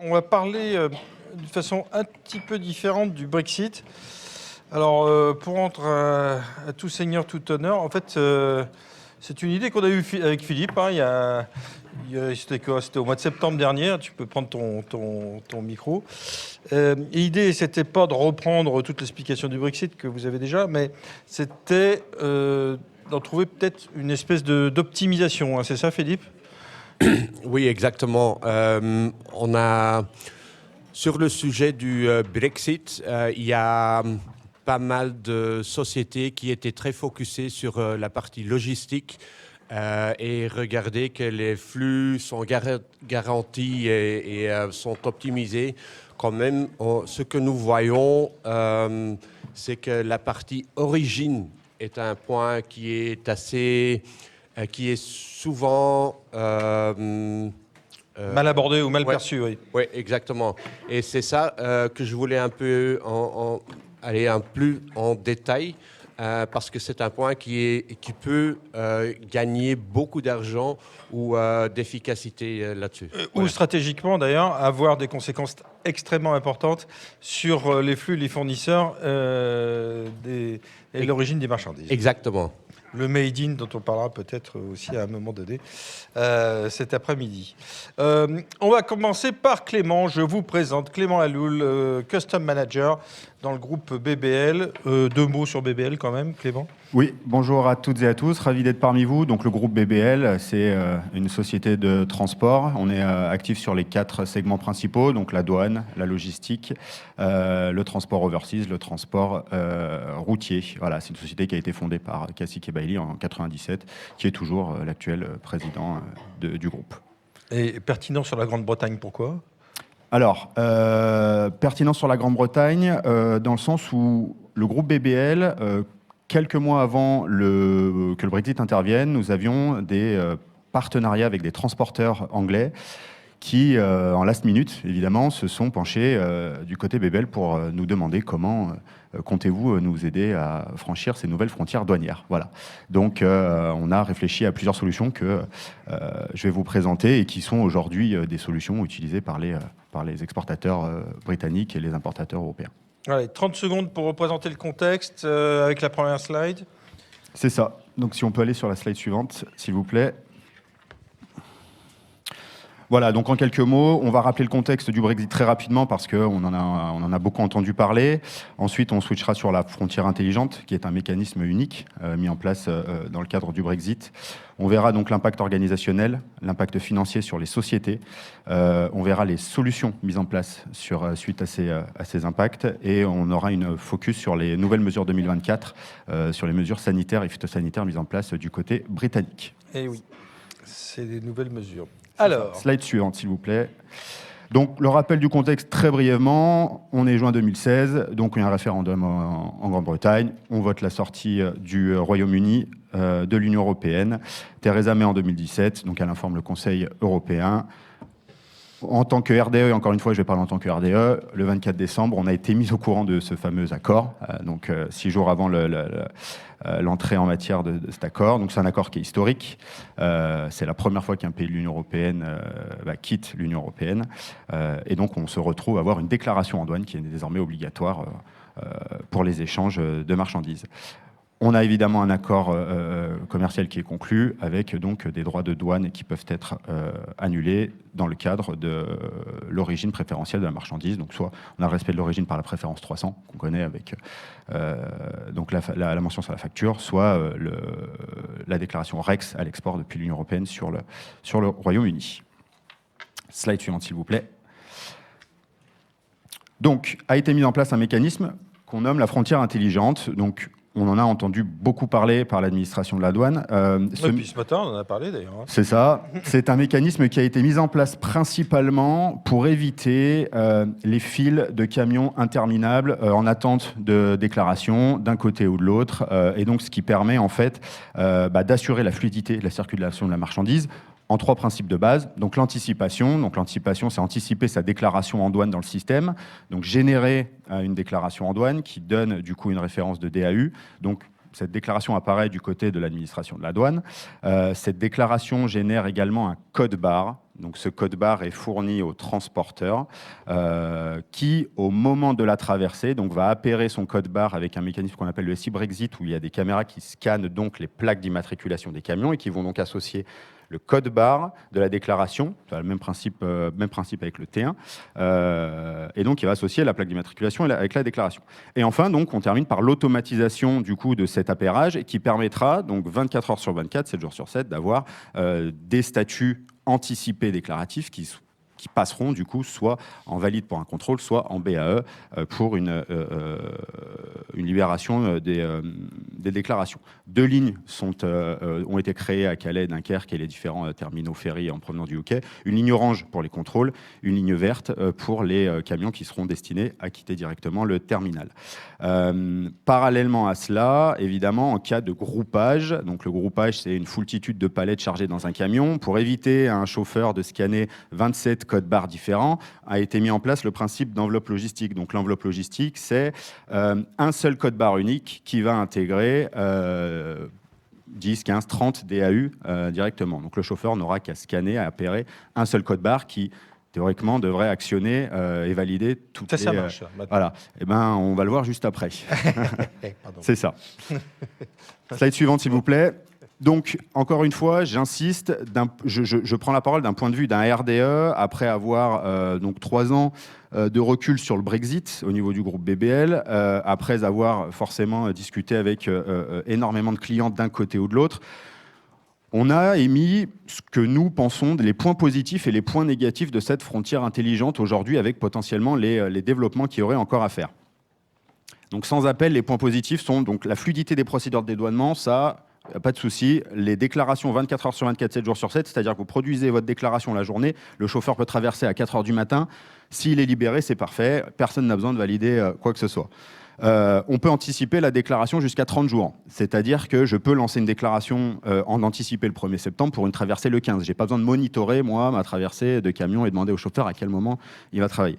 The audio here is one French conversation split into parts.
on va parler d'une façon un petit peu différente du Brexit. Alors, pour rendre à tout seigneur, tout honneur, en fait, c'est une idée qu'on a eue avec Philippe. C'était quoi? C'était au mois de septembre dernier. Tu peux prendre ton micro. L'idée, c'était pas de reprendre toute l'explication du Brexit que vous avez déjà, mais c'était d'en trouver peut-être une espèce d'optimisation. Hein. C'est ça, Philippe? Oui, exactement. On a, sur le sujet du Brexit, il y a pas mal de sociétés qui étaient très focusées sur la partie logistique et regarder que les flux sont garantis et sont optimisés. Quand même, ce que nous voyons, c'est que la partie origine est un point qui est assez... qui est souvent... mal abordé ou mal perçu, oui. Oui, exactement. Et c'est ça que je voulais un peu aller un plus en détail, parce que c'est un point qui peut gagner beaucoup d'argent ou d'efficacité là-dessus. Ou stratégiquement, d'ailleurs, avoir des conséquences extrêmement importantes sur les flux, les fournisseurs et l'origine des marchandises. Exactement. Le Made in, dont on parlera peut-être aussi à un moment donné cet après-midi. On va commencer par Clément. Je vous présente Clément Laloul, Custom Manager dans le groupe BBL. Deux mots sur BBL quand même, Clément. Oui, bonjour à toutes et à tous, ravi d'être parmi vous. Donc le groupe BBL, c'est une société de transport. On est actif sur les 4 segments principaux, donc la douane, la logistique, le transport overseas, le transport routier. Voilà, c'est une société qui a été fondée par Cassie Kebaili en 97, qui est toujours l'actuel président du groupe. Et pertinent sur la Grande-Bretagne, pourquoi ? Alors, pertinent sur la Grande-Bretagne, dans le sens où le groupe BBL... quelques mois avant que le Brexit intervienne, nous avions des partenariats avec des transporteurs anglais qui, en last minute, évidemment, se sont penchés du côté BBL pour nous demander comment comptez-vous nous aider à franchir ces nouvelles frontières douanières. Voilà. Donc, on a réfléchi à plusieurs solutions que je vais vous présenter et qui sont aujourd'hui des solutions utilisées par les exportateurs britanniques et les importateurs européens. Allez, 30 secondes pour représenter le contexte avec la première slide. C'est ça. Donc si on peut aller sur la slide suivante, s'il vous plaît. Voilà, donc en quelques mots, on va rappeler le contexte du Brexit très rapidement parce qu'on en a beaucoup entendu parler. Ensuite, on switchera sur la frontière intelligente, qui est un mécanisme unique mis en place dans le cadre du Brexit. On verra donc l'impact organisationnel, l'impact financier sur les sociétés. On verra les solutions mises en place suite à ces impacts. Et on aura une focus sur les nouvelles mesures 2024, sur les mesures sanitaires et phytosanitaires mises en place du côté britannique. Eh oui, c'est des nouvelles mesures. Alors, slide suivante, s'il vous plaît. Donc, le rappel du contexte très brièvement. On est juin 2016, donc il y a un référendum en Grande-Bretagne. On vote la sortie du Royaume-Uni de l'Union européenne. Theresa May en 2017, donc elle informe le Conseil européen. En tant que RDE, et encore une fois, je vais parler en tant que RDE, le 24 décembre, on a été mis au courant de ce fameux accord, donc 6 jours avant l'entrée en matière de cet accord. Donc c'est un accord qui est historique. C'est la première fois qu'un pays de l'Union européenne quitte l'Union européenne. Et donc on se retrouve à avoir une déclaration en douane qui est désormais obligatoire pour les échanges de marchandises. On a évidemment un accord commercial qui est conclu avec donc des droits de douane qui peuvent être annulés dans le cadre de l'origine préférentielle de la marchandise. Donc soit on a le respect de l'origine par la préférence 300 qu'on connaît avec donc la mention sur la facture, soit la déclaration REX à l'export depuis l'Union européenne sur le Royaume-Uni. Slide suivante s'il vous plaît. Donc a été mis en place un mécanisme qu'on nomme la frontière intelligente. Donc on en a entendu beaucoup parler par l'administration de la douane. Depuis ce matin, on en a parlé d'ailleurs. C'est ça. C'est un mécanisme qui a été mis en place principalement pour éviter les files de camions interminables en attente de déclaration d'un côté ou de l'autre. Et donc, ce qui permet en fait d'assurer la fluidité de la circulation de la marchandise en 3 principes de base. Donc l'anticipation. Donc l'anticipation, c'est anticiper sa déclaration en douane dans le système. Donc générer une déclaration en douane qui donne du coup une référence de DAU. Donc cette déclaration apparaît du côté de l'administration de la douane. Cette déclaration génère également un code barre. Donc ce code barre est fourni au transporteur qui, au moment de la traversée, donc, va appairer son code barre avec un mécanisme qu'on appelle le SI Brexit, où il y a des caméras qui scannent donc les plaques d'immatriculation des camions et qui vont donc associer le code barre de la déclaration, le même principe avec le T1, et donc il va associer la plaque d'immatriculation avec la déclaration. Et enfin, donc, on termine par l'automatisation du coup de cet appairage qui permettra, donc 24 heures sur 24, 7 jours sur 7, d'avoir des statuts anticipés déclaratifs qui passeront du coup soit en valide pour un contrôle, soit en BAE pour une libération des déclarations. 2 lignes ont été créées à Calais, Dunkerque et les différents terminaux ferry en provenance du UK. Une ligne orange pour les contrôles, une ligne verte pour les camions qui seront destinés à quitter directement le terminal. Parallèlement à cela, évidemment, en cas de groupage, donc le groupage, c'est une foultitude de palettes chargées dans un camion. Pour éviter à un chauffeur de scanner 27 codes barres différents, a été mis en place le principe d'enveloppe logistique. Donc l'enveloppe logistique, c'est un seul code barre unique qui va intégrer 10, 15, 30 DAU directement. Donc le chauffeur n'aura qu'à scanner, à appairer un seul code barre qui théoriquement devrait actionner et valider toutes Ça marche. Voilà. Eh ben, on va le voir juste après. Pardon. C'est ça. Slide suivante, s'il vous plaît. Donc, encore une fois, j'insiste, je prends la parole d'un point de vue d'un RDE, après avoir donc 3 ans de recul sur le Brexit au niveau du groupe BBL, après avoir forcément discuté avec énormément de clients d'un côté ou de l'autre. On a émis ce que nous pensons les points positifs et les points négatifs de cette frontière intelligente aujourd'hui, avec potentiellement les développements qu'il y aurait encore à faire. Donc, sans appel, les points positifs sont donc la fluidité des procédures de dédouanement, ça... Pas de souci. Les déclarations 24 heures sur 24, 7 jours sur 7, c'est-à-dire que vous produisez votre déclaration la journée, le chauffeur peut traverser à 4 heures du matin. S'il est libéré, c'est parfait. Personne n'a besoin de valider quoi que ce soit. On peut anticiper la déclaration jusqu'à 30 jours. C'est-à-dire que je peux lancer une déclaration en anticipé le 1er septembre pour une traversée le 15. Je n'ai pas besoin de monitorer, moi, ma traversée de camion et demander au chauffeur à quel moment il va travailler.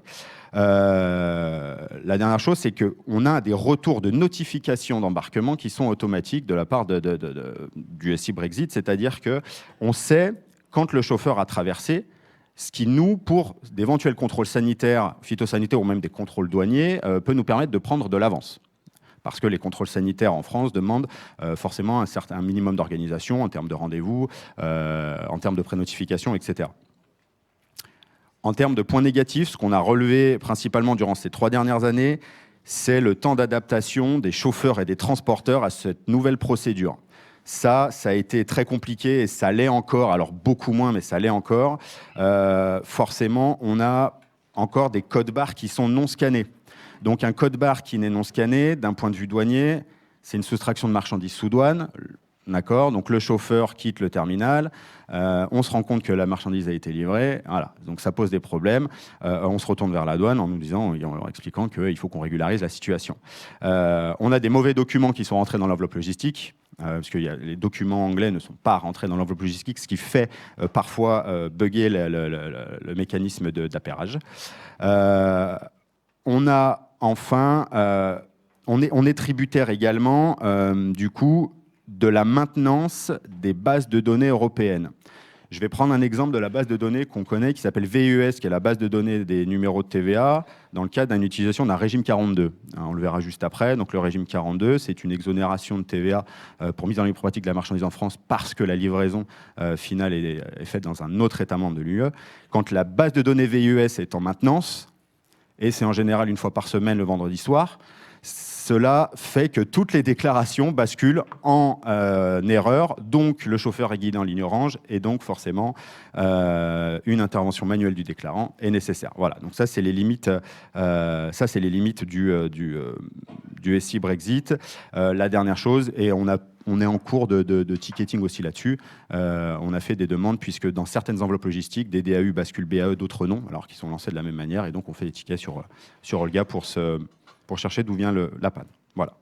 La dernière chose, c'est qu'on a des retours de notification d'embarquement qui sont automatiques de la part du SI Brexit, c'est-à-dire qu'on sait quand le chauffeur a traversé, ce qui nous, pour d'éventuels contrôles sanitaires, phytosanitaires ou même des contrôles douaniers, peut nous permettre de prendre de l'avance. Parce que les contrôles sanitaires en France demandent forcément un minimum d'organisation en termes de rendez-vous, en termes de prénotification, etc. En termes de points négatifs, ce qu'on a relevé principalement durant ces 3 dernières années, c'est le temps d'adaptation des chauffeurs et des transporteurs à cette nouvelle procédure. Ça a été très compliqué et ça l'est encore, alors beaucoup moins, mais ça l'est encore. Forcément, on a encore des codes barres qui sont non scannés. Donc un code barre qui n'est non scanné, d'un point de vue douanier, c'est une soustraction de marchandises sous douane. D'accord, donc le chauffeur quitte le terminal, on se rend compte que la marchandise a été livrée, voilà, donc ça pose des problèmes. On se retourne vers la douane en nous disant, en leur expliquant qu'il faut qu'on régularise la situation. On a des mauvais documents qui sont rentrés dans l'enveloppe logistique, parce que les documents anglais ne sont pas rentrés dans l'enveloppe logistique, ce qui fait parfois bugger le mécanisme d'appairage. On a enfin, on est tributaire également, du coup, de la maintenance des bases de données européennes. Je vais prendre un exemple de la base de données qu'on connaît qui s'appelle VES, qui est la base de données des numéros de TVA, dans le cadre d'une utilisation d'un régime 42. On le verra juste après. Donc le régime 42, c'est une exonération de TVA pour mise en libre pratique de la marchandise en France parce que la livraison finale est faite dans un autre État membre de l'UE. Quand la base de données VES est en maintenance, et c'est en général une fois par semaine le vendredi soir, cela fait que toutes les déclarations basculent en erreur, donc le chauffeur est guidé en ligne orange et donc forcément une intervention manuelle du déclarant est nécessaire. Voilà, donc ça c'est les limites, du SI Brexit. La dernière chose, et on est en cours de ticketing aussi là-dessus. On a fait des demandes puisque dans certaines enveloppes logistiques, des DAU basculent BAE, d'autres non, alors qu'ils sont lancés de la même manière. Et donc, on fait des tickets sur Olga pour chercher d'où vient la panne. Voilà.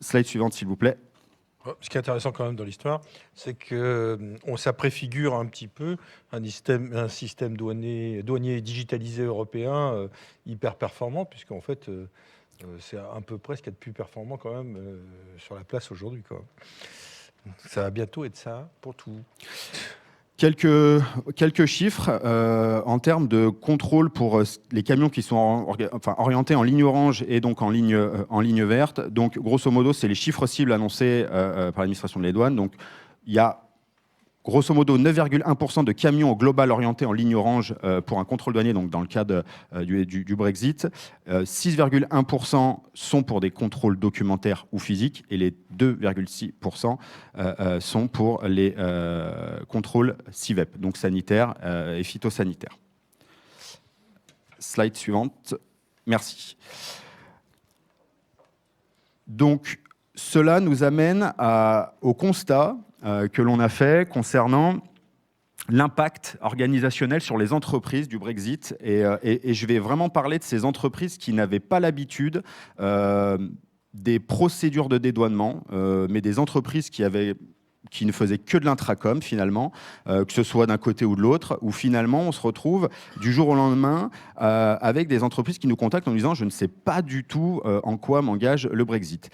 Slide suivante, s'il vous plaît. Ce qui est intéressant quand même dans l'histoire, c'est qu'on ça préfigure un petit peu un système douanier digitalisé européen hyper performant, puisqu'en fait, c'est à peu près ce qu'il y a de plus performant quand même sur la place aujourd'hui, quoi. Ça va bientôt être ça pour tout. Quelques chiffres en termes de contrôle pour les camions qui sont orientés en ligne orange et donc en ligne verte. Donc, grosso modo, c'est les chiffres cibles annoncés par l'administration des douanes. Donc, il y a grosso modo 9,1% de camions au global orientés en ligne orange pour un contrôle douanier, donc dans le cadre du Brexit. 6,1% sont pour des contrôles documentaires ou physiques et les 2,6% sont pour les contrôles CIVEP, donc sanitaires et phytosanitaires. Slide suivante. Merci. Donc, cela nous amène au constat que l'on a fait concernant l'impact organisationnel sur les entreprises du Brexit. Et je vais vraiment parler de ces entreprises qui n'avaient pas l'habitude des procédures de dédouanement, mais des entreprises qui ne faisaient que de l'intracom finalement, que ce soit d'un côté ou de l'autre, où finalement on se retrouve du jour au lendemain avec des entreprises qui nous contactent en nous disant « je ne sais pas du tout en quoi m'engage le Brexit ».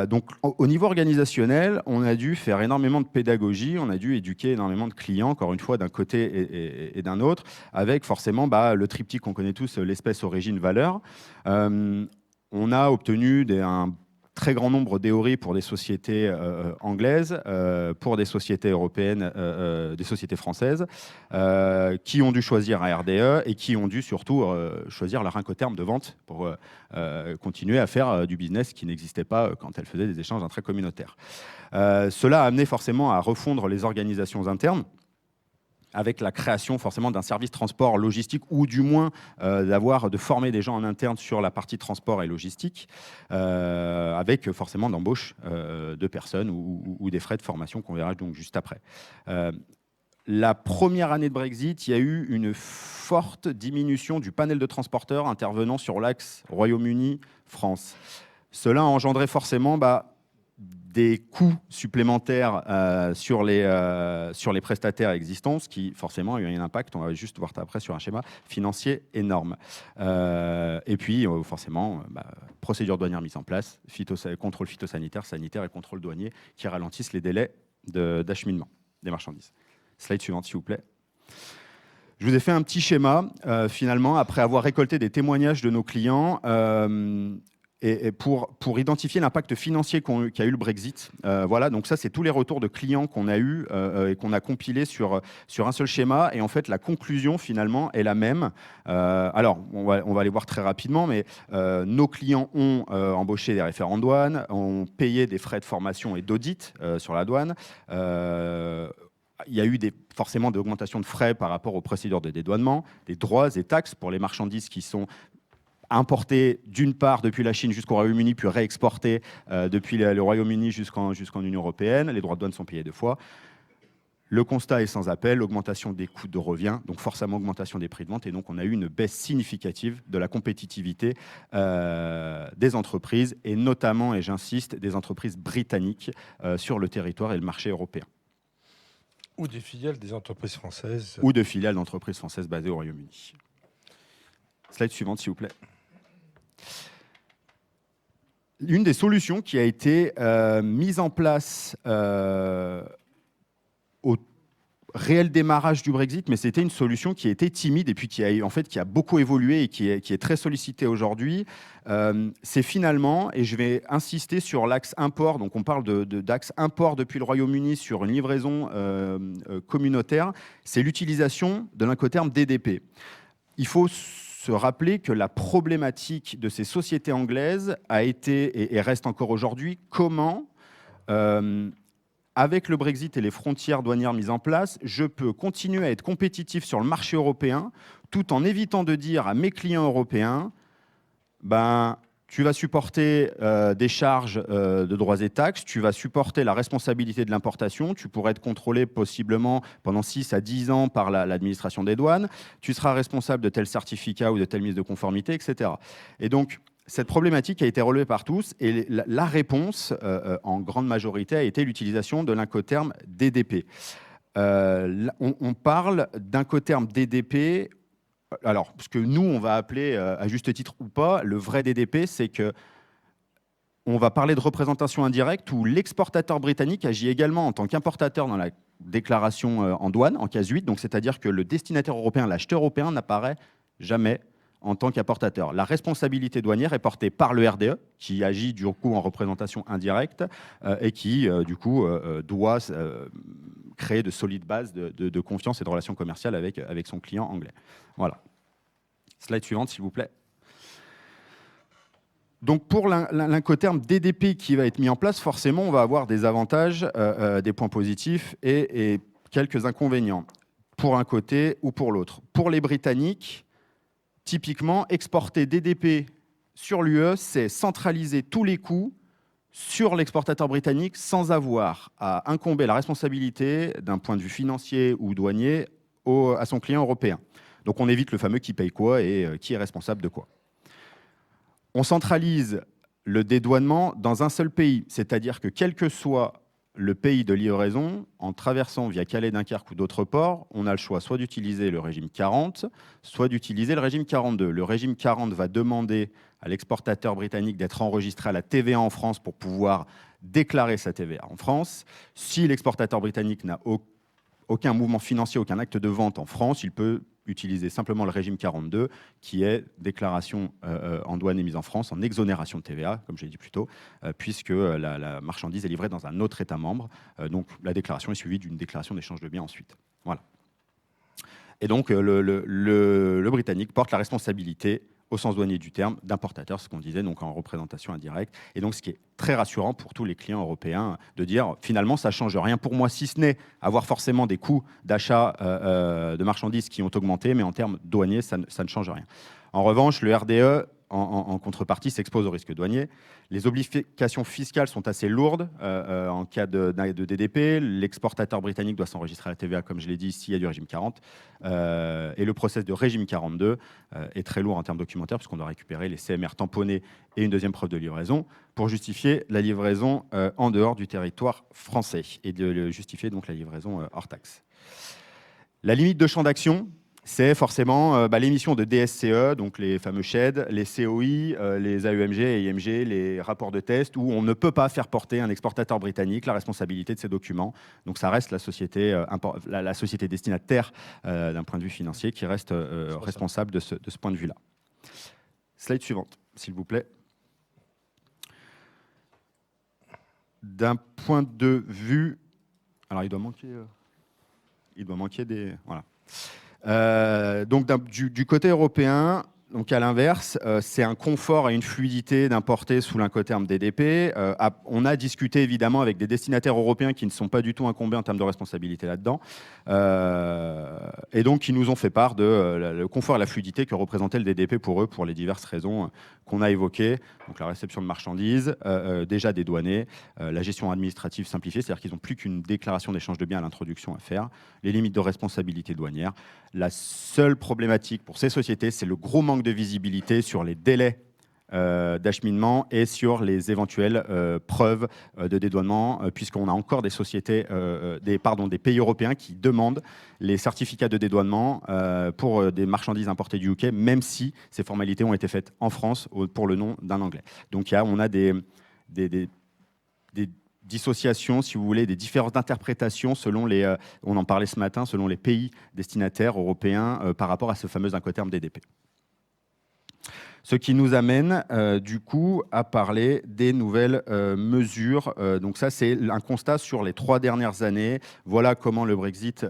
Donc au niveau organisationnel, on a dû faire énormément de pédagogie, on a dû éduquer énormément de clients, encore une fois d'un côté et d'un autre, avec forcément le triptyque qu'on connaît tous, l'espèce, origine, valeur. On a obtenu un très grand nombre d'EORI pour des sociétés anglaises, pour des sociétés européennes, des sociétés françaises, qui ont dû choisir un RDE et qui ont dû surtout choisir leur incoterm de vente pour continuer à faire du business qui n'existait pas quand elles faisaient des échanges intracommunautaires. Cela a amené forcément à refondre les organisations internes, avec la création forcément d'un service transport logistique, ou du moins de former des gens en interne sur la partie transport et logistique, avec forcément d'embauche de personnes ou des frais de formation qu'on verra donc juste après. La première année de Brexit, il y a eu une forte diminution du panel de transporteurs intervenant sur l'axe Royaume-Uni-France. Cela a engendré forcément des coûts supplémentaires sur les prestataires existants, ce qui forcément a eu un impact, on va juste voir après sur un schéma financier énorme. Et puis forcément, procédure douanière mise en place, contrôle phytosanitaire, sanitaire et contrôle douanier qui ralentissent les délais d'acheminement des marchandises. Slide suivante s'il vous plaît. Je vous ai fait un petit schéma finalement après avoir récolté des témoignages de nos clients et pour identifier l'impact financier qu'a eu le Brexit. Voilà, donc ça, c'est tous les retours de clients qu'on a eus et qu'on a compilés sur un seul schéma. Et en fait, la conclusion, finalement, est la même. Alors, on va aller voir très rapidement, mais nos clients ont embauché des référents douane, ont payé des frais de formation et d'audit sur la douane. Il y a eu forcément des augmentations de frais par rapport aux procédures de dédouanement, des droits et taxes pour les marchandises qui sont importées d'une part depuis la Chine jusqu'au Royaume-Uni, puis réexportées depuis le Royaume-Uni jusqu'en Union européenne. Les droits de douane sont payés 2 fois. Le constat est sans appel, augmentation des coûts de revient, donc forcément augmentation des prix de vente. Et donc, on a eu une baisse significative de la compétitivité des entreprises, et notamment, et j'insiste, des entreprises britanniques sur le territoire et le marché européen. Ou des filiales des entreprises françaises. Ou de filiales d'entreprises françaises basées au Royaume-Uni. Slide suivante, s'il vous plaît. Une des solutions qui a été mise en place au réel démarrage du Brexit, mais c'était une solution qui était timide et puis qui a beaucoup évolué et qui est très sollicitée aujourd'hui. C'est finalement, et je vais insister sur l'axe import, donc on parle d'axe import depuis le Royaume-Uni sur une livraison communautaire, c'est l'utilisation de l'incoterm DDP. Il faut se rappeler que la problématique de ces sociétés anglaises a été et reste encore aujourd'hui comment avec le Brexit et les frontières douanières mises en place, je peux continuer à être compétitif sur le marché européen tout en évitant de dire à mes clients européens tu vas supporter des charges de droits et taxes, tu vas supporter la responsabilité de l'importation, tu pourrais être contrôlé possiblement pendant 6 à 10 ans par l'administration des douanes, tu seras responsable de tel certificat ou de telle mise de conformité, etc. Et donc, cette problématique a été relevée par tous et la réponse, en grande majorité, a été l'utilisation de l'incoterm DDP. On parle d'incoterm DDP. Alors, ce que nous, on va appeler, à juste titre ou pas, le vrai DDP, c'est que on va parler de représentation indirecte où l'exportateur britannique agit également en tant qu'importateur dans la déclaration en douane, en case 8, donc c'est-à-dire que le destinataire européen, l'acheteur européen n'apparaît jamais en tant qu'importateur. La responsabilité douanière est portée par le RDE, qui agit du coup en représentation indirecte et qui du coup doit créer de solides bases de confiance et de relations commerciales avec son client anglais. Voilà. Slide suivante, s'il vous plaît. Donc pour l'incoterm DDP qui va être mis en place, forcément, on va avoir des avantages, des points positifs et quelques inconvénients, pour un côté ou pour l'autre. Pour les Britanniques, typiquement, exporter DDP sur l'UE, c'est centraliser tous les coûts sur l'exportateur britannique sans avoir à incomber la responsabilité d'un point de vue financier ou douanier à son client européen. Donc on évite le fameux qui paye quoi et qui est responsable de quoi. On centralise le dédouanement dans un seul pays, c'est-à-dire que quel que soit le pays de livraison, en traversant via Calais, Dunkerque ou d'autres ports, on a le choix soit d'utiliser le régime 40, soit d'utiliser le régime 42. Le régime 40 va demander à l'exportateur britannique d'être enregistré à la TVA en France pour pouvoir déclarer sa TVA en France. Si l'exportateur britannique n'a aucun mouvement financier, aucun acte de vente en France, il peut utiliser simplement le régime 42, qui est déclaration en douane émise en France, en exonération de TVA, comme j'ai dit plus tôt, puisque la marchandise est livrée dans un autre État membre. Donc la déclaration est suivie d'une déclaration d'échange de biens ensuite. Voilà. Et donc le Britannique porte la responsabilité au sens douanier du terme, d'importateur, ce qu'on disait, donc en représentation indirecte. Et donc, ce qui est très rassurant pour tous les clients européens, de dire, finalement, ça ne change rien pour moi, si ce n'est avoir forcément des coûts d'achat de marchandises qui ont augmenté, mais en termes douaniers, ça ne change rien. En revanche, le RDE, en contrepartie, s'expose au risque douanier. Les obligations fiscales sont assez lourdes en cas de DDP. L'exportateur britannique doit s'enregistrer à la TVA, comme je l'ai dit, s'il y a du régime 40. Et le process de régime 42 est très lourd en termes documentaires, puisqu'on doit récupérer les CMR tamponnés et une deuxième preuve de livraison pour justifier la livraison en dehors du territoire français et de justifier donc la livraison hors taxe. La limite de champ d'action, c'est forcément l'émission de DSCE, donc les fameux SHED, les COI, les AEMG et IMG, les rapports de test, où on ne peut pas faire porter un exportateur britannique la responsabilité de ces documents. Donc ça reste la société destinataire d'un point de vue financier qui reste responsable de ce point de vue-là. Slide suivante, s'il vous plaît. D'un point de vue... Alors il doit manquer des... Voilà. Donc du côté européen, donc à l'inverse, c'est un confort et une fluidité d'importer sous l'incoterm DDP. On a discuté évidemment avec des destinataires européens qui ne sont pas du tout incombés en termes de responsabilité là-dedans, et donc qui nous ont fait part de le confort et la fluidité que représentait le DDP pour eux, pour les diverses raisons qu'on a évoquées. Donc la réception de marchandises, déjà dédouanées, la gestion administrative simplifiée, c'est-à-dire qu'ils n'ont plus qu'une déclaration d'échange de biens à l'introduction à faire, les limites de responsabilité douanière. La seule problématique pour ces sociétés, c'est le gros manque de visibilité sur les délais d'acheminement et sur les éventuelles preuves de dédouanement, puisqu'on a encore des sociétés, des pays européens qui demandent les certificats de dédouanement pour des marchandises importées du UK, même si ces formalités ont été faites en France pour le nom d'un Anglais. Donc on a des dissociations, si vous voulez, des différentes interprétations selon les, on en parlait ce matin, selon les pays destinataires européens par rapport à ce fameux incoterm DDP. Ce qui nous amène du coup à parler des nouvelles mesures. Donc ça, c'est un constat sur les 3 dernières années. Voilà comment le Brexit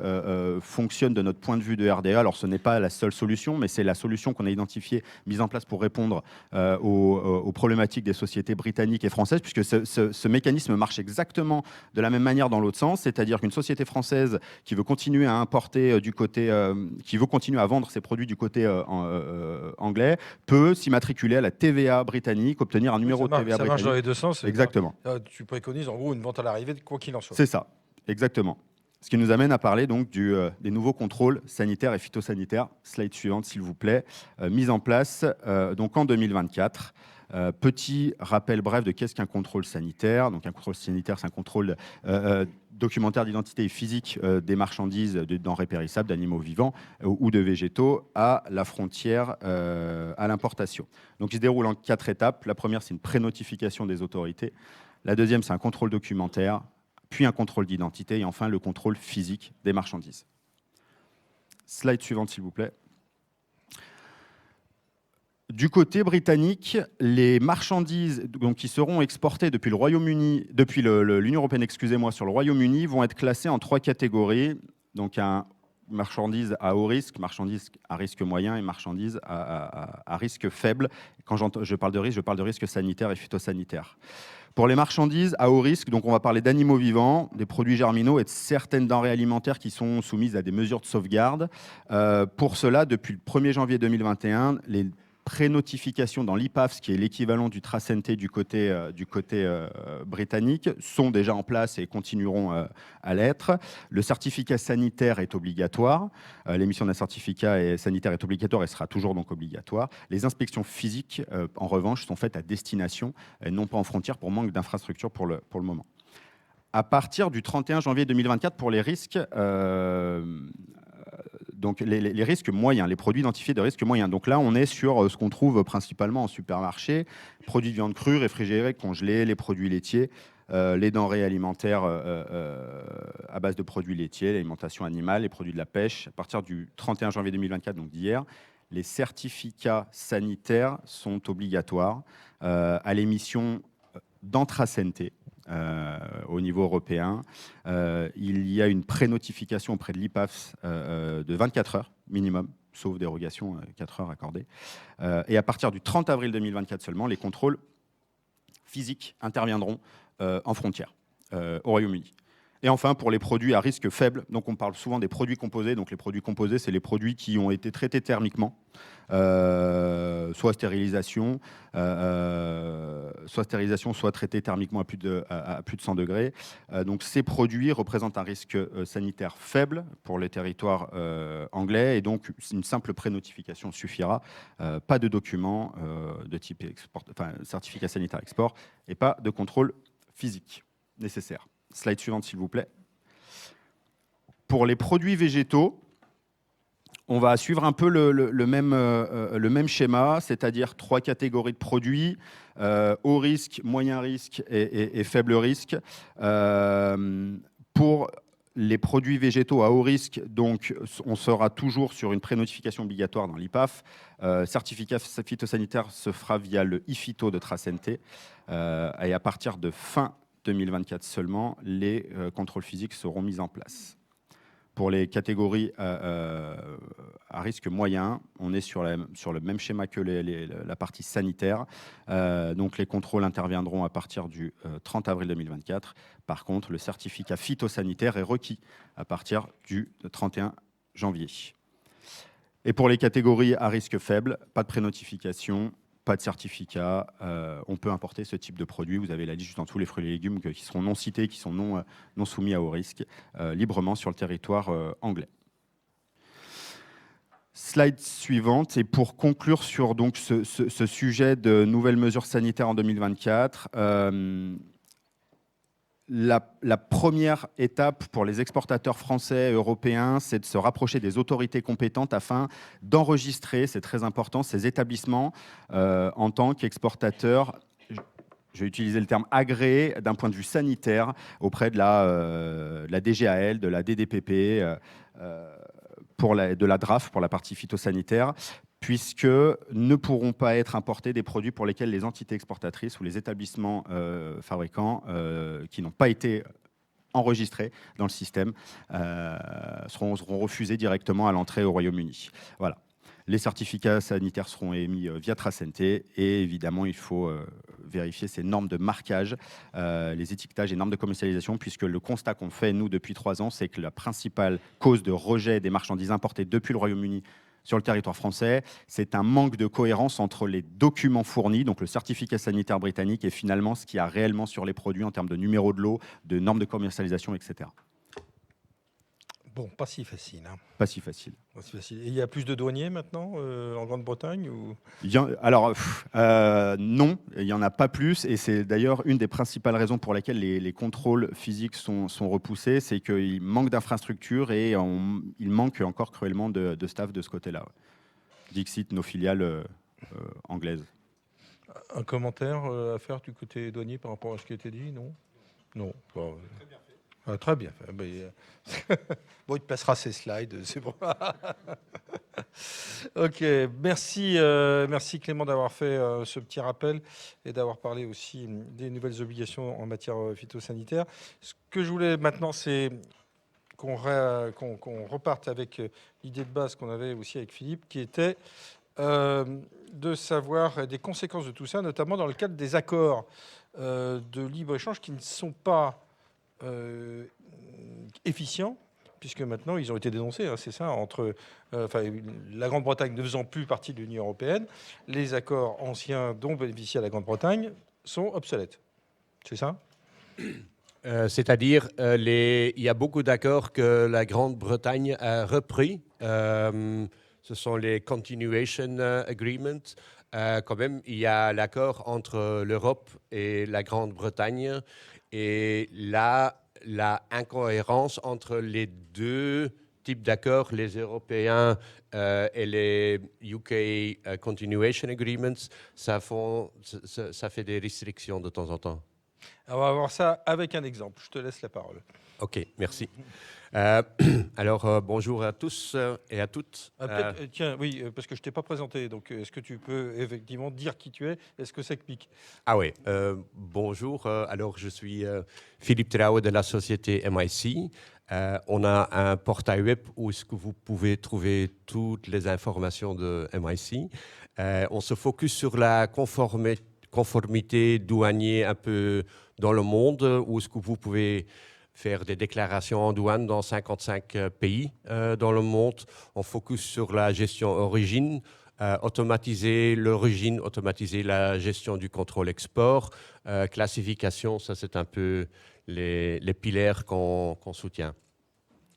fonctionne de notre point de vue de RDA. Alors ce n'est pas la seule solution, mais c'est la solution qu'on a identifiée, mise en place pour répondre aux problématiques des sociétés britanniques et françaises, puisque ce mécanisme marche exactement de la même manière dans l'autre sens, c'est-à-dire qu'une société française qui veut continuer à importer du côté, qui veut continuer à vendre ses produits du côté anglais, peut s'immatriculer à la TVA britannique, obtenir un numéro de TVA britannique. Ça marche dans les deux sens. Exactement. Tu préconises en gros une vente à l'arrivée, quoi qu'il en soit. C'est ça, exactement. Ce qui nous amène à parler donc des nouveaux contrôles sanitaires et phytosanitaires. Slide suivante, s'il vous plaît. Mise en place donc en 2024. Petit rappel bref de qu'est-ce qu'un contrôle sanitaire. Donc un contrôle sanitaire, c'est un contrôle documentaire d'identité physique des marchandises, de denrées périssables, d'animaux vivants ou de végétaux à la frontière à l'importation. Donc il se déroule en 4 étapes. La première, c'est une pré-notification des autorités. La deuxième, c'est un contrôle documentaire, puis un contrôle d'identité et enfin le contrôle physique des marchandises. Slide suivante, s'il vous plaît. Du côté britannique, les marchandises donc, qui seront exportées depuis le Royaume-Uni, depuis l'Union européenne, excusez-moi, sur le Royaume-Uni, vont être classées en 3 catégories. Donc, marchandises à haut risque, marchandises à risque moyen et marchandises à risque faible. Quand je parle de risque sanitaire et phytosanitaire. Pour les marchandises à haut risque, donc on va parler d'animaux vivants, des produits germinaux et de certaines denrées alimentaires qui sont soumises à des mesures de sauvegarde. Pour cela, depuis le 1er janvier 2021, les pré-notifications dans l'IPAFS, qui est l'équivalent du Tracente du côté britannique, sont déjà en place et continueront à l'être. Le certificat sanitaire est obligatoire. L'émission d'un certificat sanitaire est obligatoire et sera toujours donc obligatoire. Les inspections physiques, en revanche, sont faites à destination et non pas en frontière pour manque d'infrastructures pour le moment. À partir du 31 janvier 2024, pour les risques, donc les risques moyens, les produits identifiés de risques moyens. Donc là, on est sur ce qu'on trouve principalement en supermarché, produits de viande crue, réfrigérés, congelés, les produits laitiers, les denrées alimentaires à base de produits laitiers, l'alimentation animale, les produits de la pêche. À partir du 31 janvier 2024, donc d'hier, les certificats sanitaires sont obligatoires à l'émission d'Antracente. Au niveau européen, il y a une pré-notification auprès de l'IPAFS de 24 heures minimum, sauf dérogation, 4 heures accordées. Et à partir du 30 avril 2024 seulement, les contrôles physiques interviendront en frontière au Royaume-Uni. Et enfin, pour les produits à risque faible, donc on parle souvent des produits composés. Donc les produits composés, c'est les produits qui ont été traités thermiquement, soit stérilisation, soit traités thermiquement à plus de 100 degrés. Donc ces produits représentent un risque sanitaire faible pour les territoires anglais. Et donc une simple pré-notification suffira. Pas de document de type certificat sanitaire export et pas de contrôle physique nécessaire. Slide suivante, s'il vous plaît. Pour les produits végétaux, on va suivre un peu le même schéma, c'est-à-dire 3 catégories de produits, haut risque, moyen risque et faible risque. Pour les produits végétaux à haut risque, donc, on sera toujours sur une pré-notification obligatoire dans l'IPAF. Certificat phytosanitaire se fera via le e-phyto de Tracente. Et à partir de fin 2024 seulement, les contrôles physiques seront mis en place. Pour les catégories à risque moyen, on est sur le même schéma que la partie sanitaire. Donc les contrôles interviendront à partir du 30 avril 2024. Par contre, le certificat phytosanitaire est requis à partir du 31 janvier. Et pour les catégories à risque faible, pas de pré-notification, pas de certificat, on peut importer ce type de produit. Vous avez la liste juste en dessous, les fruits et légumes qui seront non cités, qui sont non soumis à haut risque, librement sur le territoire anglais. Slide suivante. Et pour conclure sur donc, ce sujet de nouvelles mesures sanitaires en 2024, la première étape pour les exportateurs français et européens, c'est de se rapprocher des autorités compétentes afin d'enregistrer, c'est très important, ces établissements en tant qu'exportateurs, je vais utiliser le terme agréés d'un point de vue sanitaire auprès de la DGAL, de la DDPP, de la DRAF pour la partie phytosanitaire, puisque ne pourront pas être importés des produits pour lesquels les entités exportatrices ou les établissements fabricants qui n'ont pas été enregistrés dans le système seront refusés directement à l'entrée au Royaume-Uni. Voilà. Les certificats sanitaires seront émis via Tracente et évidemment, il faut vérifier ces normes de marquage, les étiquetages et normes de commercialisation, puisque le constat qu'on fait, nous, depuis 3 ans, c'est que la principale cause de rejet des marchandises importées depuis le Royaume-Uni sur le territoire français, c'est un manque de cohérence entre les documents fournis, donc le certificat sanitaire britannique, et finalement ce qu'il y a réellement sur les produits en termes de numéro de lot, de normes de commercialisation, etc. Bon, pas si facile. Hein. Pas si facile. Pas si facile. Et il y a plus de douaniers maintenant en Grande-Bretagne ou... Non, il n'y en a pas plus. Et c'est d'ailleurs une des principales raisons pour lesquelles les contrôles physiques sont repoussés. C'est qu'il manque d'infrastructures et il manque encore cruellement de staff de ce côté-là. Dixit, nos filiales anglaises. Un commentaire à faire du côté douanier par rapport à ce qui a été dit, non ? Non. Ah, très bien. Bon, il te placera ses slides, c'est bon. Ok, merci, merci Clément d'avoir fait ce petit rappel et d'avoir parlé aussi des nouvelles obligations en matière phytosanitaire. Ce que je voulais maintenant, c'est qu'on reparte avec l'idée de base qu'on avait aussi avec Philippe, qui était de savoir des conséquences de tout ça, notamment dans le cadre des accords de libre-échange qui ne sont pas efficients, puisque maintenant ils ont été dénoncés, hein, c'est ça, entre la Grande-Bretagne ne faisant plus partie de l'Union européenne, les accords anciens dont bénéficiait la Grande-Bretagne sont obsolètes. C'est ça? C'est-à-dire, il y a beaucoup d'accords que la Grande-Bretagne a repris. Ce sont les Continuation Agreements. Quand même, il y a l'accord entre l'Europe et la Grande-Bretagne. Et là, la incohérence entre les deux types d'accords, les Européens et les UK Continuation Agreements, ça fait des restrictions de temps en temps. On va voir ça avec un exemple. Je te laisse la parole. OK, merci. Alors, bonjour à tous et à toutes. Tiens, oui, parce que je ne t'ai pas présenté. Donc, est-ce que tu peux effectivement dire qui tu es? Est-ce que ça pique? Ah oui, bonjour. Alors, je suis Philippe Trouwe de la société MIC. On a un portail web où est-ce que vous pouvez trouver toutes les informations de MIC. On se focus sur la conformité douanière un peu dans le monde, où est-ce que vous pouvez faire des déclarations en douane dans 55 pays dans le monde. On focus sur la gestion origine, automatiser l'origine, automatiser la gestion du contrôle export, classification, ça c'est un peu les piliers qu'on soutient.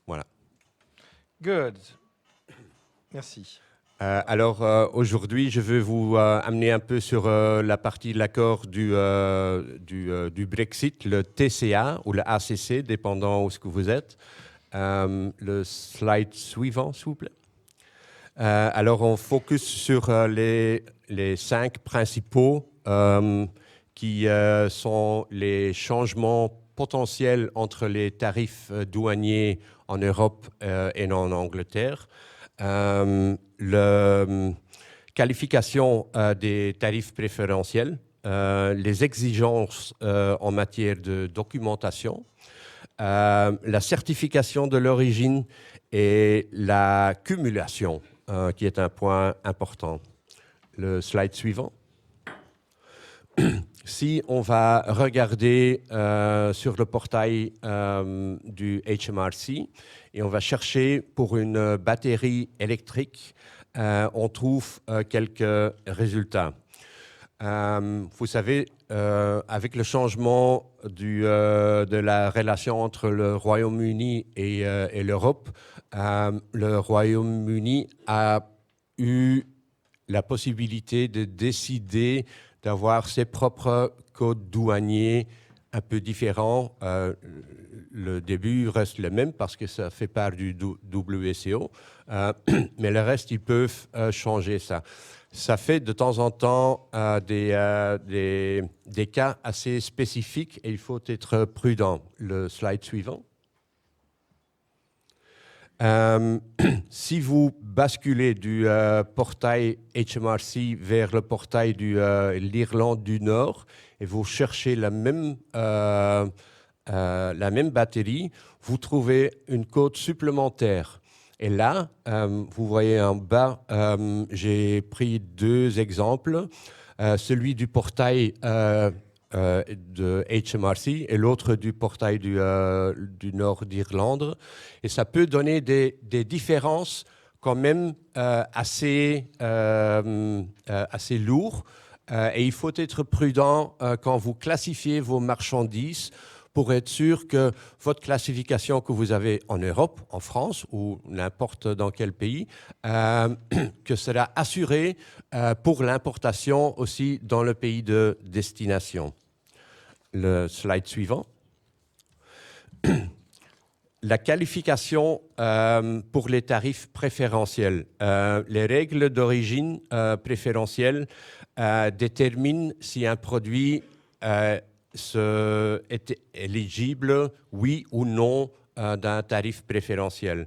Voilà. Good. Merci. Alors aujourd'hui, je veux vous amener un peu sur la partie de l'accord du Brexit, le TCA ou le ACC, dépendant où ce que vous êtes. Le slide suivant, s'il vous plaît. Alors on focus sur les 5 principaux qui sont les changements potentiels entre les tarifs douaniers en Europe et en Angleterre. La qualification des tarifs préférentiels, les exigences en matière de documentation, la certification de l'origine et la cumulation, qui est un point important. Le slide suivant. Si on va regarder sur le portail du HMRC et on va chercher pour une batterie électrique, on trouve quelques résultats. Vous savez, avec le changement de la relation entre le Royaume-Uni et l'Europe, le Royaume-Uni a eu la possibilité de décider d'avoir ses propres codes douaniers un peu différents. Le début reste le même parce que ça fait part du WCO, mais le reste, ils peuvent changer ça. Ça fait de temps en temps des cas assez spécifiques et il faut être prudent. Le slide suivant. Si vous basculez du portail HMRC vers le portail de l'Irlande du Nord et vous cherchez la même batterie, vous trouvez une code supplémentaire. Et là, vous voyez en bas, j'ai pris 2 exemples. Celui du portail de HMRC et l'autre du portail du Nord d'Irlande. Et ça peut donner des différences quand même assez lourdes. Et il faut être prudent quand vous classifiez vos marchandises pour être sûr que votre classification que vous avez en Europe, en France ou n'importe dans quel pays, que sera assurée pour l'importation aussi dans le pays de destination. Le slide suivant. La qualification pour les tarifs préférentiels. Les règles d'origine préférentielle déterminent si un produit est éligible, oui ou non, d'un tarif préférentiel.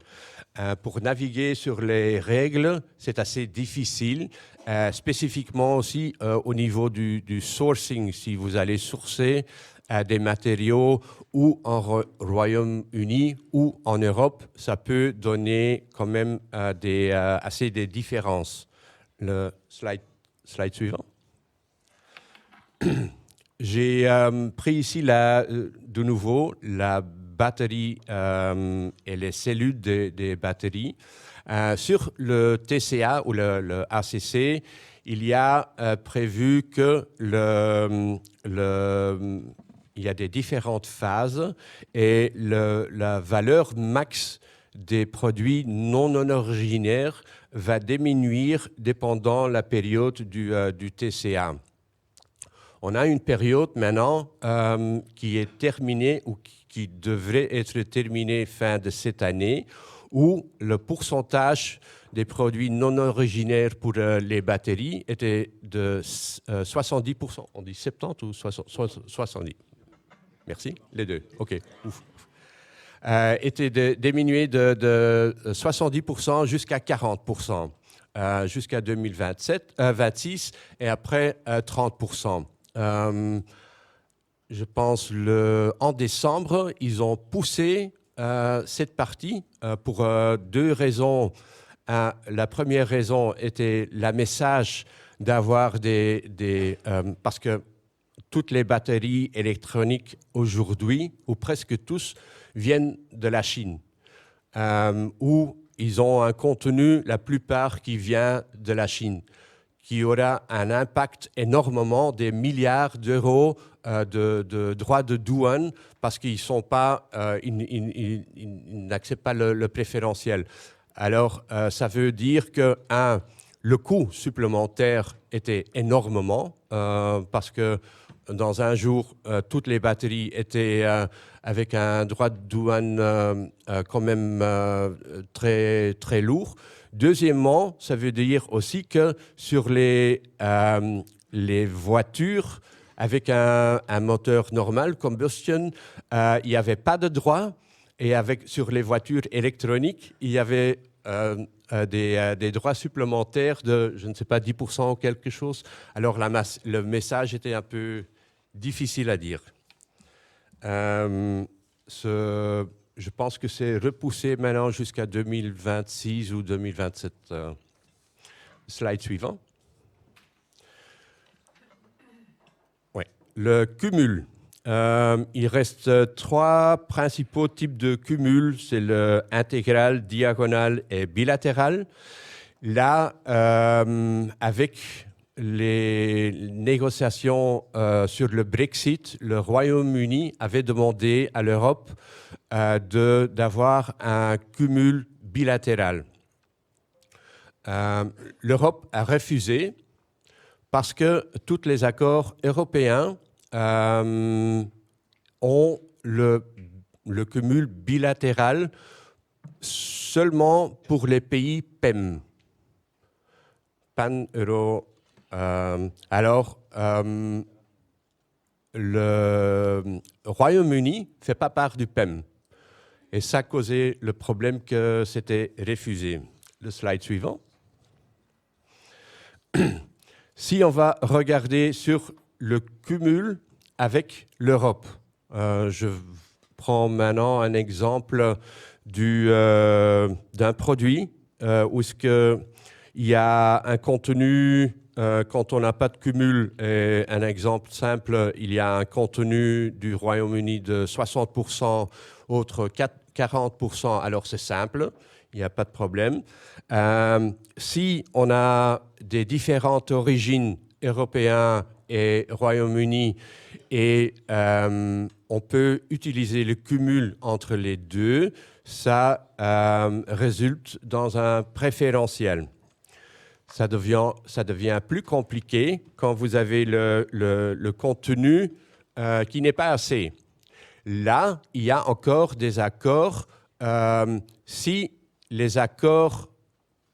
Pour naviguer sur les règles, c'est assez difficile, spécifiquement aussi au niveau du sourcing, si vous allez sourcer des matériaux ou en Royaume-Uni ou en Europe, ça peut donner quand même assez des différences. Le slide suivant. J'ai pris ici de nouveau la batterie et les cellules des batteries. Sur le TCA ou le ACC, il y a prévu que il y a des différentes phases et la valeur max des produits non originaires va diminuer dépendant la période du TCA. On a une période maintenant qui est terminée ou qui devrait être terminée fin de cette année où le pourcentage des produits non originaires pour les batteries était de 70%. On dit 70 ou 70? Merci, les deux. OK. Ouf. Était diminué de 70% jusqu'à 40%, jusqu'à 2026 et après 30%. Je pense en décembre, ils ont poussé cette partie pour deux raisons. La première raison était le message d'avoir parce que toutes les batteries électroniques aujourd'hui, ou presque tous, viennent de la Chine, où ils ont un contenu, la plupart qui vient de la Chine, qui aura un impact énormément des milliards d'euros de droits de douane parce qu'ils n'acceptent pas le préférentiel. Alors, ça veut dire que, le coût supplémentaire était énormément parce que dans un jour, toutes les batteries étaient avec un droit de douane quand même très, très lourd. Deuxièmement, ça veut dire aussi que sur les voitures avec un moteur normal, combustion, il n'y avait pas de droit. Et sur les voitures électroniques, il y avait des droits supplémentaires de, je ne sais pas, 10% ou quelque chose. Alors le message était un peu difficile à dire. Je pense que c'est repoussé maintenant jusqu'à 2026 ou 2027. Slide suivant. Oui. Le cumul. Il reste trois principaux types de cumul. C'est le intégral, diagonal et bilatéral. Là, avec les négociations sur le Brexit, le Royaume-Uni avait demandé à l'Europe d'avoir un cumul bilatéral. L'Europe a refusé parce que tous les accords européens ont le cumul bilatéral seulement pour les pays PEM, pan-euro. Alors, le Royaume-Uni ne fait pas part du PEM. Et ça a causé le problème que c'était refusé. Le slide suivant. Si on va regarder sur le cumul avec l'Europe, je prends maintenant un exemple d'un produit où il y a un contenu, quand on n'a pas de cumul, et un exemple simple, il y a un contenu du Royaume-Uni de 60%, autre 40%, alors c'est simple, il n'y a pas de problème. Si on a des différentes origines européennes et Royaume-Uni, et on peut utiliser le cumul entre les deux, ça résulte dans un préférentiel. Ça devient plus compliqué quand vous avez le contenu qui n'est pas assez. Là, il y a encore des accords. Si les accords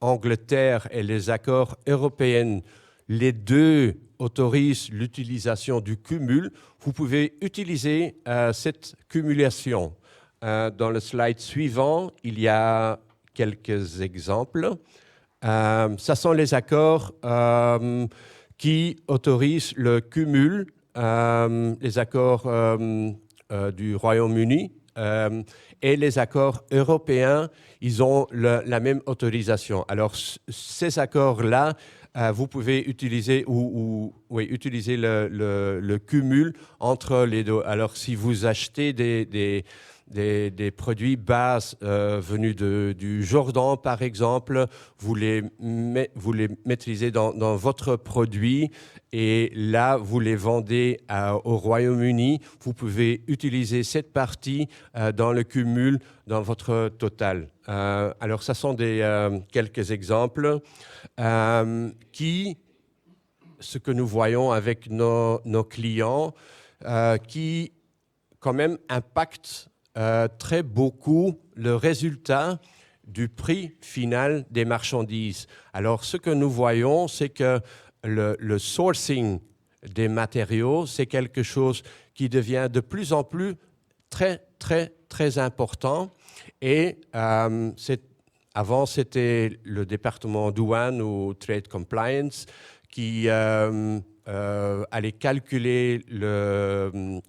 Angleterre et les accords européens, les deux autorise l'utilisation du cumul, vous pouvez utiliser cette cumulation. Dans le slide suivant, il y a quelques exemples. Ça sont les accords qui autorisent le cumul, les accords du Royaume-Uni et les accords européens, ils ont la même autorisation. Alors, ces accords-là, vous pouvez utiliser, utiliser le cumul entre les deux. Alors, si vous achetez des produits bases venus du Jordan, par exemple, vous les maîtrisez dans votre produit et là, vous les vendez au Royaume-Uni. Vous pouvez utiliser cette partie dans le cumul, dans votre total. Alors, ça sont quelques exemples ce que nous voyons avec nos clients, qui quand même impactent très beaucoup le résultat du prix final des marchandises. Alors, ce que nous voyons, c'est que le sourcing des matériaux, c'est quelque chose qui devient de plus en plus très, très, très important. Et avant, c'était le département douane ou trade compliance qui aller calculer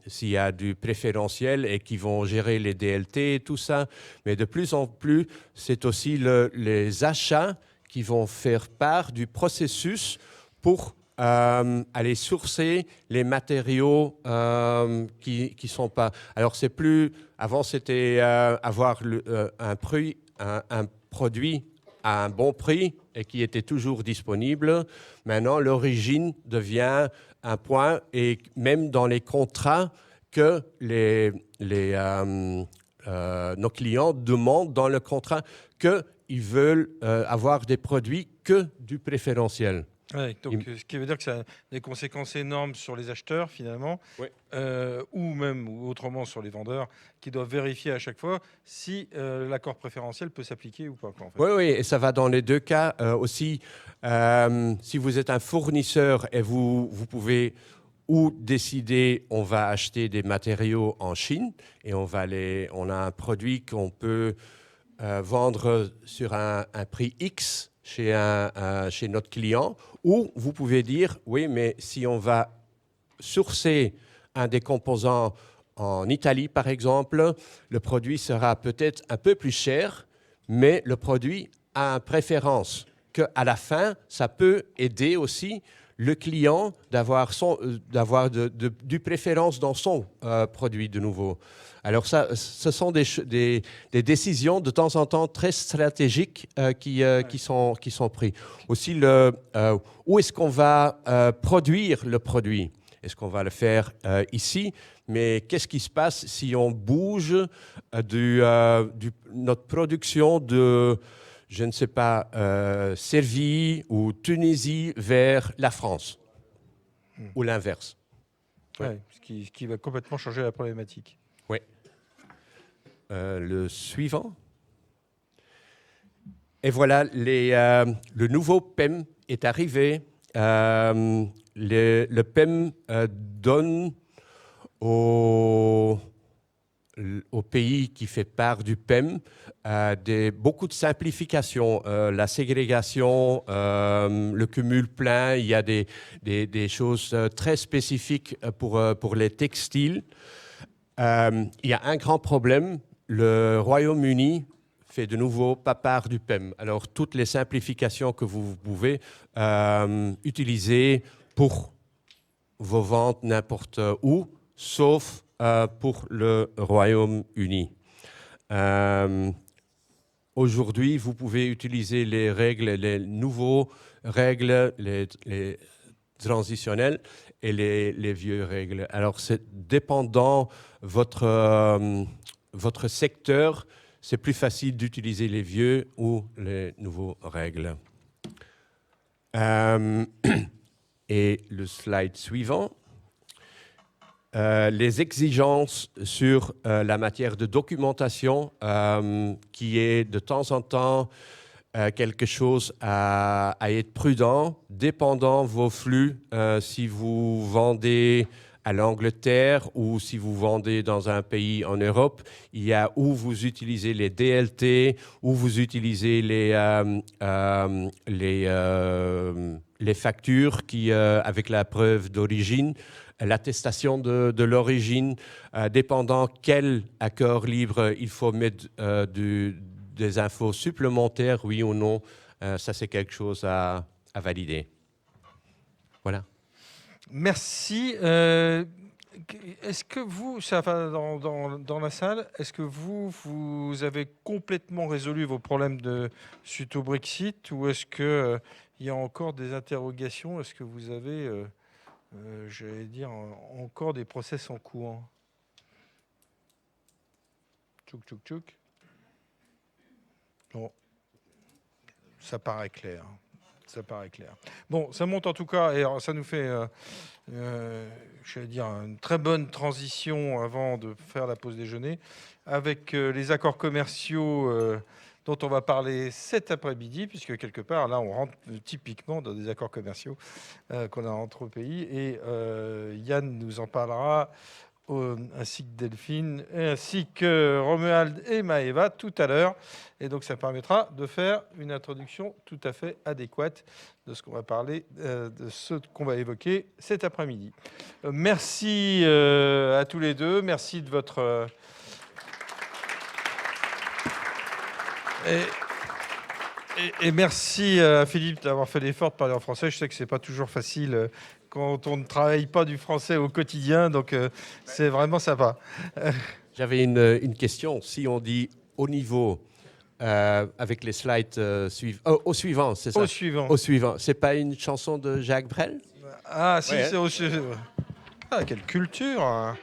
s'il y a du préférentiel et qui vont gérer les DLT et tout ça. Mais de plus en plus, c'est aussi les achats qui vont faire part du processus pour aller sourcer les matériaux qui sont pas... Alors, c'est plus... Avant, c'était avoir un produit à un bon prix et qui était toujours disponible. Maintenant, l'origine devient un point, et même dans les contrats que nos clients demandent dans le contrat qu'ils veulent avoir des produits que du préférentiel. Ouais, donc, ce qui veut dire que ça a des conséquences énormes sur les acheteurs, finalement, oui. ou autrement sur les vendeurs, qui doivent vérifier à chaque fois si l'accord préférentiel peut s'appliquer ou pas. Quoi, en fait. Oui, et ça va dans les deux cas aussi. Si vous êtes un fournisseur et vous pouvez ou décider, on va acheter des matériaux en Chine et on a un produit qu'on peut vendre sur un prix X chez notre client, ou vous pouvez dire, oui, mais si on va sourcer un des composants en Italie, par exemple, le produit sera peut-être un peu plus cher, mais le produit a une préférence. Qu'à la fin, ça peut aider aussi le client d'avoir du préférence dans son produit de nouveau. Alors ça, ce sont des décisions de temps en temps très stratégiques qui sont prises. Aussi, où est-ce qu'on va produire le produit? Est-ce qu'on va le faire ici? Mais qu'est-ce qui se passe si on bouge notre production de, je ne sais pas, Serbie ou Tunisie vers la France? Ou l'inverse? Ouais, ce qui va complètement changer la problématique. Oui. Le suivant. Et voilà, le nouveau PEM est arrivé. Le PEM donne au pays qui fait part du PEM beaucoup de simplifications. La ségrégation, le cumul plein, il y a des choses très spécifiques pour les textiles. Il y a un grand problème. Le Royaume-Uni fait de nouveau pas part du PEM. Alors, toutes les simplifications que vous pouvez utiliser pour vos ventes n'importe où, sauf pour le Royaume-Uni. Aujourd'hui, vous pouvez utiliser les règles, les nouveaux règles, les transitionnelles et les vieux règles. Alors, c'est dépendant votre secteur, c'est plus facile d'utiliser les vieux ou les nouveaux règles. Et le slide suivant. Les exigences sur la matière de documentation qui est de temps en temps quelque chose à être prudent, dépendant vos flux. Si vous vendez à l'Angleterre ou si vous vendez dans un pays en Europe, il y a où vous utilisez les DLT, où vous utilisez les factures qui, avec la preuve d'origine, l'attestation de l'origine, dépendant quel accord libre il faut mettre des infos supplémentaires, oui ou non, ça c'est quelque chose à valider. Voilà. Merci. Est-ce que vous, dans la salle, est-ce que vous avez complètement résolu vos problèmes suite au Brexit ou est-ce qu'il y a encore des interrogations? Est-ce que vous avez, j'allais dire, encore des process en cours? Tchouk, tchouk, tchouk. Bon, ça paraît clair. Ça paraît clair. Bon, ça monte en tout cas, et alors, ça nous fait, j'allais dire, une très bonne transition avant de faire la pause déjeuner, avec les accords commerciaux dont on va parler cet après-midi, puisque quelque part, là, on rentre typiquement dans des accords commerciaux qu'on a entre pays, et Yann nous en parlera, ainsi que Delphine, ainsi que Romuald et Maëva tout à l'heure. Et donc, ça permettra de faire une introduction tout à fait adéquate de ce qu'on va parler, de ce qu'on va évoquer cet après-midi. Merci à tous les deux. Merci de votre... Et merci à Philippe d'avoir fait l'effort de parler en français. Je sais que ce n'est pas toujours facile quand on ne travaille pas du français au quotidien, donc c'est vraiment sympa. J'avais une question. Si on dit au niveau, avec les slides suivants, au suivant, c'est ça? Au suivant. Au suivant. C'est pas une chanson de Jacques Brel? Ah, si, ouais. c'est au suivant. Ah, quelle culture, hein.